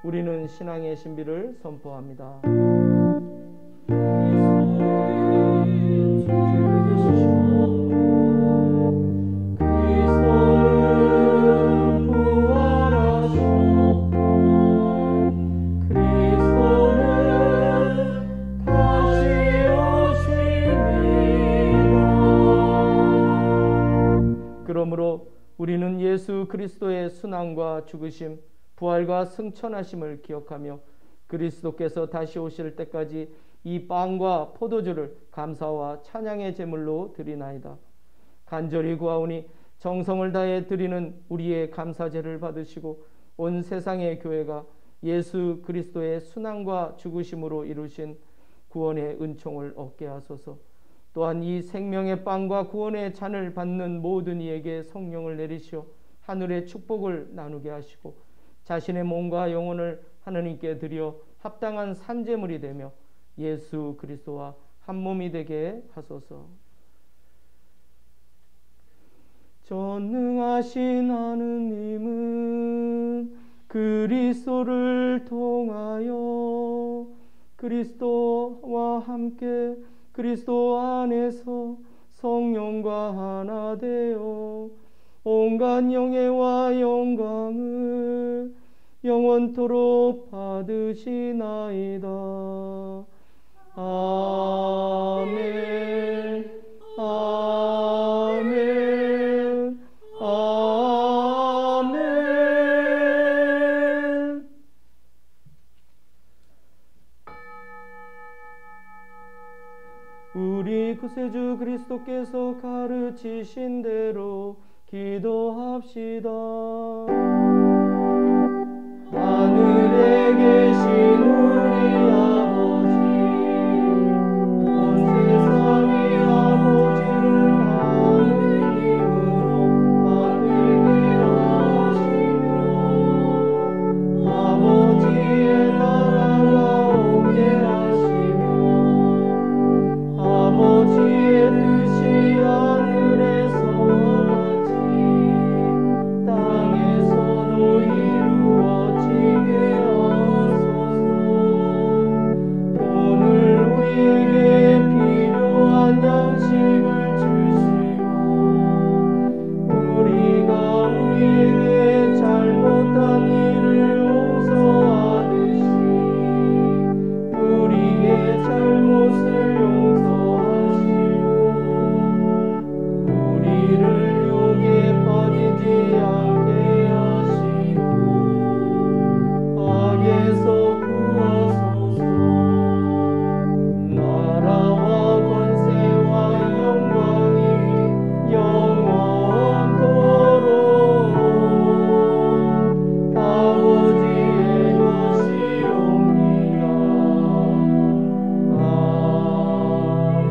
우리는 신앙의 신비를 선포합니다. 그러므로 우리는 예수 그리스도의 순환과 죽으심, 부활과 승천하심을 기억하며 그리스도께서 다시 오실 때까지 이 빵과 포도주를 감사와 찬양의 제물로 드리나이다. 간절히 구하오니 정성을 다해 드리는 우리의 감사제를 받으시고 온 세상의 교회가 예수 그리스도의 순환과 죽으심으로 이루신 구원의 은총을 얻게 하소서. 또한 이 생명의 빵과 구원의 잔을 받는 모든 이에게 성령을 내리시어 하늘의 축복을 나누게 하시고 자신의 몸과 영혼을 하느님께 드려 합당한 산제물이 되며 예수 그리스도와 한 몸이 되게 하소서. 전능하신 하느님은 그리스도를 통하여 그리스도와 함께 그리스도 안에서 성령과 하나 되어 온갖 영예와 영광을 영원토록 받으시나이다. 아멘. 아멘. 아멘. 우리 구세주 그리스도께서 가르치신 대로 기도합시다. 하늘에 계신 우리 아버지, 온 세상의 아버지를 하느님으로 만들게 하시며 아버지의 나라가 오게 하시며 아버지의 뜻이 하늘에서와 같이 땅에서도 이루어지게 하소서. 오늘 우리에게 필요한 양식을 주시고 우리가 우리에게 잘못한 일을 용서하듯이 우리의 잘못을 용서하시고 우리를 유혹에 빠지지 않게 하시고 악에서 구하소서. 나라와 권세와 영광이 영원토록 아버지의 것이옵니다. 아멘.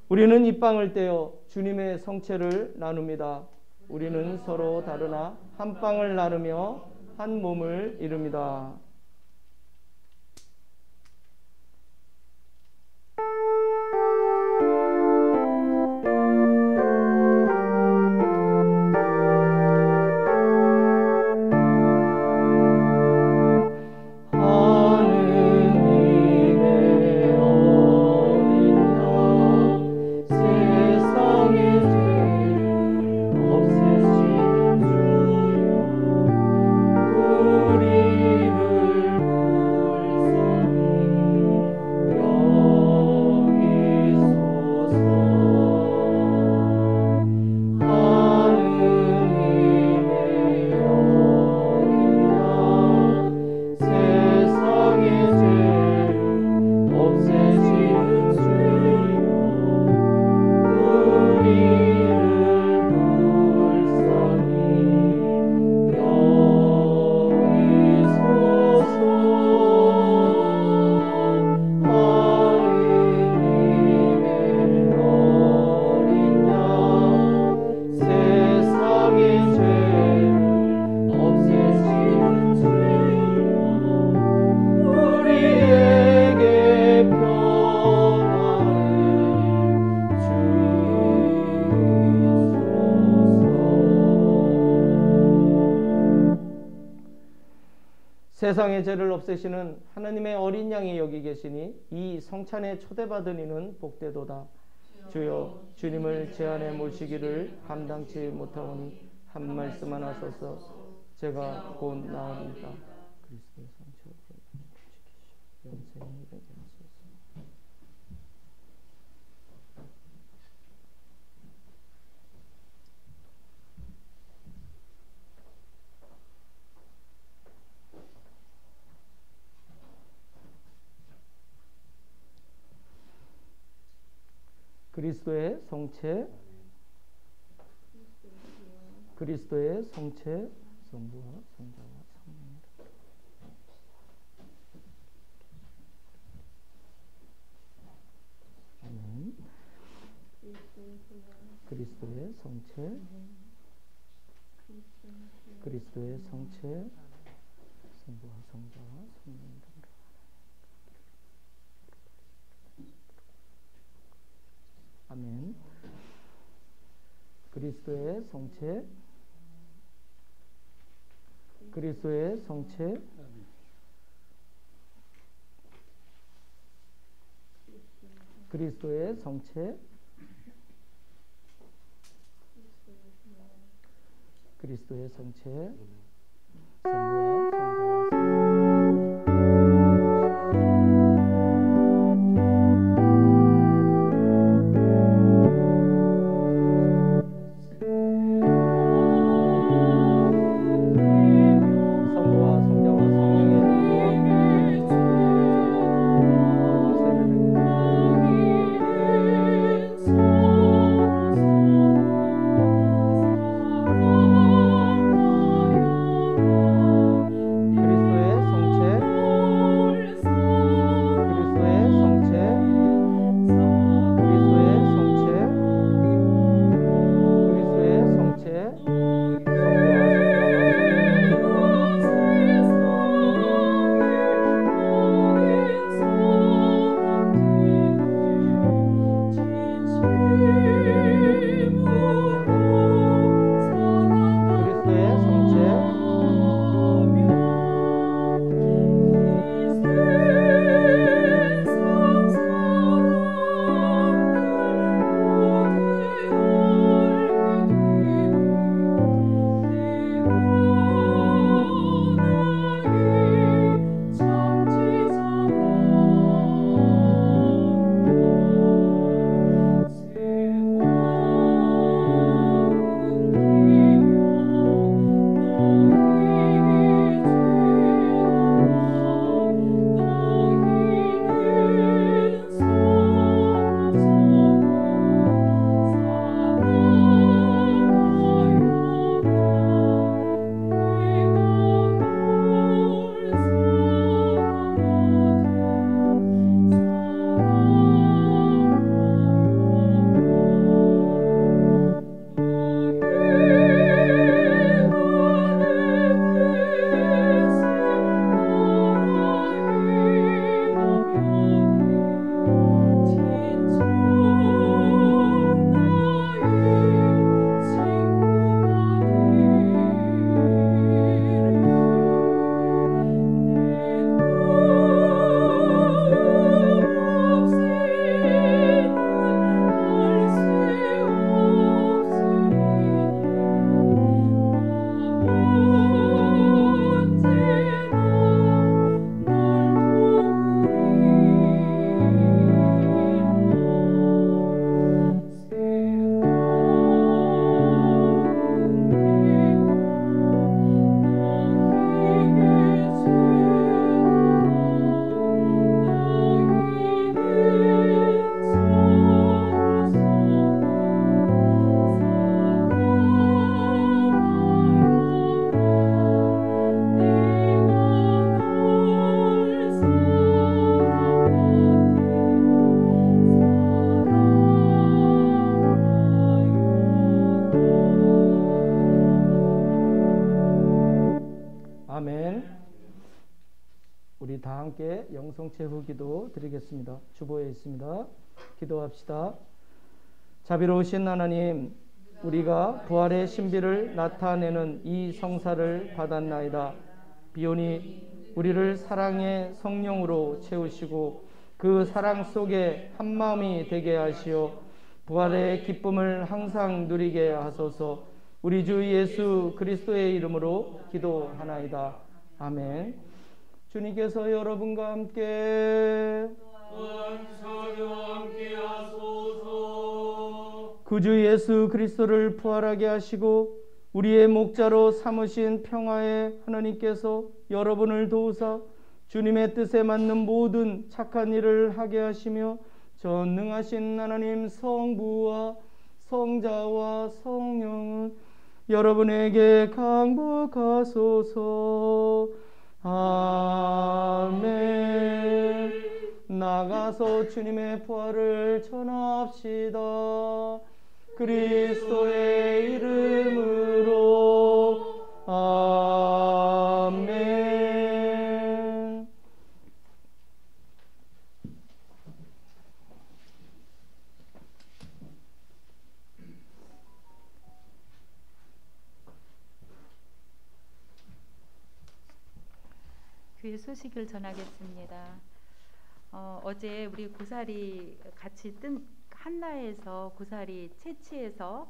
우리는 이 빵을 떼어 주님의 성체를 나눕니다. 우리는 서로 다르나 한 빵을 나누며 한 몸을 이룹니다. 하느님의 어린 양 세상의 죄를 없애시는 주여 우리를 세상의 죄를 없애시는 하나님의 어린 양이 여기 계시니 이 성찬에 초대받은 이는 복되도다. 주여 주님을 제 안에 모시기를 감당치 못하오니 한 말씀만 하소서. 제가 곧 나옵니다. 그리스도의 성체를 지키시오. 영생이 되게 하소서. 그리스도의 성체, 그리스도의 성체, 성부와 성자와 성령이다. 아멘. 그리스도의 성체, 그리스도의 성체, 성부와 성자와 성령이다. 아멘. 그리스도의 성체, 그리스도의 성체, 그리스도의 성체, 그리스도의 성체, 성부와 성자와 우리 다 함께 영성체후 기도 드리겠습니다. 주보에 있습니다. 기도합시다. 자비로우신 하나님, 우리가 부활의 신비를 나타내는 이 성사를 받았나이다. 비오니 우리를 사랑의 성령으로 채우시고 그 사랑 속에 한마음이 되게 하시어 부활의 기쁨을 항상 누리게 하소서. 우리 주 예수 그리스도의 이름으로 기도하나이다. 아멘. 주님께서 여러분과 함께 구주 예수 그리스도를 부활하게 하시고 우리의 목자로 삼으신 평화의 하나님께서 여러분을 도우사 주님의 뜻에 맞는 모든 착한 일을 하게 하시며 전능하신 하나님 성부와 성자와 성령은 여러분에게 강복하소서. 아멘. 나가서 주님의 부활을 전합시다. 그리스도의 이름으로. 아멘. 교회 소식을 전하겠습니다. 어제 우리 고사리 같이 뜬 한라에서 고사리 채취해서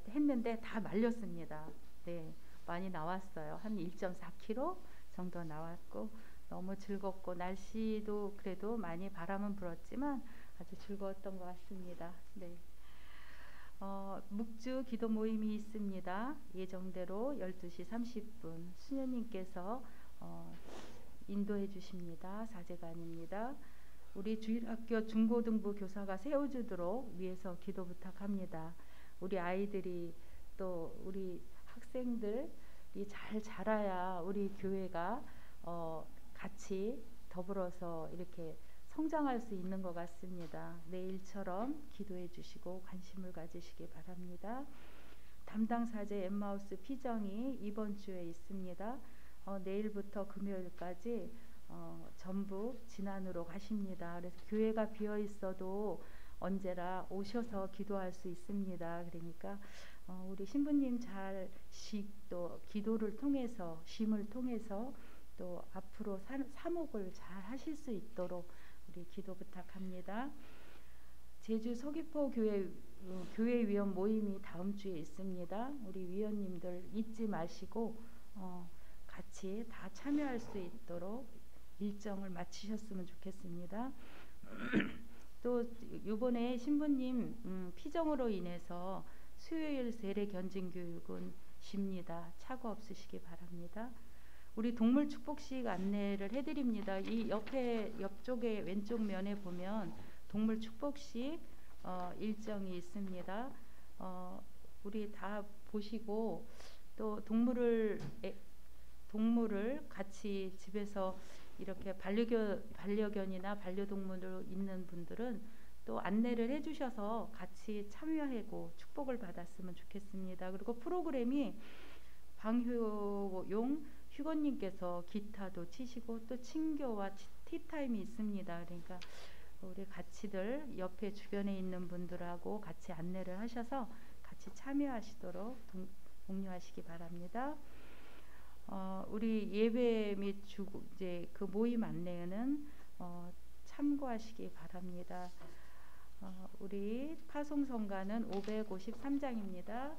했는데 다 말렸습니다. 네, 많이 나왔어요. 한 1.4kg 정도 나왔고 너무 즐겁고 날씨도 그래도 많이 바람은 불었지만 아주 즐거웠던 것 같습니다. 네. 묵주 기도 모임이 있습니다. 예정대로 12시 30분 수녀님께서 인도해 주십니다. 사제가 아닙니다. 우리 주일학교 중고등부 교사가 세워주도록 위해서 기도 부탁합니다. 우리 아이들이 또 우리 학생들이 잘 자라야 우리 교회가 같이 더불어서 이렇게 성장할 수 있는 것 같습니다. 내일처럼 기도해 주시고 관심을 가지시기 바랍니다. 담당 사제 엠마우스 피정이 이번 주에 있습니다. 내일부터 금요일까지 전북 진안으로 가십니다. 그래서 교회가 비어 있어도 언제나 오셔서 기도할 수 있습니다. 그러니까 우리 신부님 잘 또 기도를 통해서 쉼을 통해서 또 앞으로 사목을 잘 하실 수 있도록 우리 기도 부탁합니다. 제주 서귀포 교회 위원 모임이 다음 주에 있습니다. 우리 위원님들 잊지 마시고 같이 다 참여할 수 있도록 일정을 마치셨으면 좋겠습니다. 또 이번에 신부님 피정으로 인해서 수요일 세례 견진 교육은 쉽니다. 착오 없으시기 바랍니다. 우리 동물 축복식 안내를 해드립니다. 이 옆쪽에 왼쪽 면에 보면 동물 축복식 일정이 있습니다. 우리 다 보시고 또 동물을 같이 집에서 이렇게 반려견이나 반려동물을 있는 분들은 또 안내를 해주셔서 같이 참여하고 축복을 받았으면 좋겠습니다. 그리고 프로그램이 방효용 휴거님께서 기타도 치시고 또 친교와 티타임이 있습니다. 그러니까 우리 같이들 옆에 주변에 있는 분들하고 같이 안내를 하셔서 같이 참여하시도록 독려하시기 바랍니다. 우리 예배 및 이제 그 모임 안내는 참고하시기 바랍니다. 우리 파송성가는 553장입니다.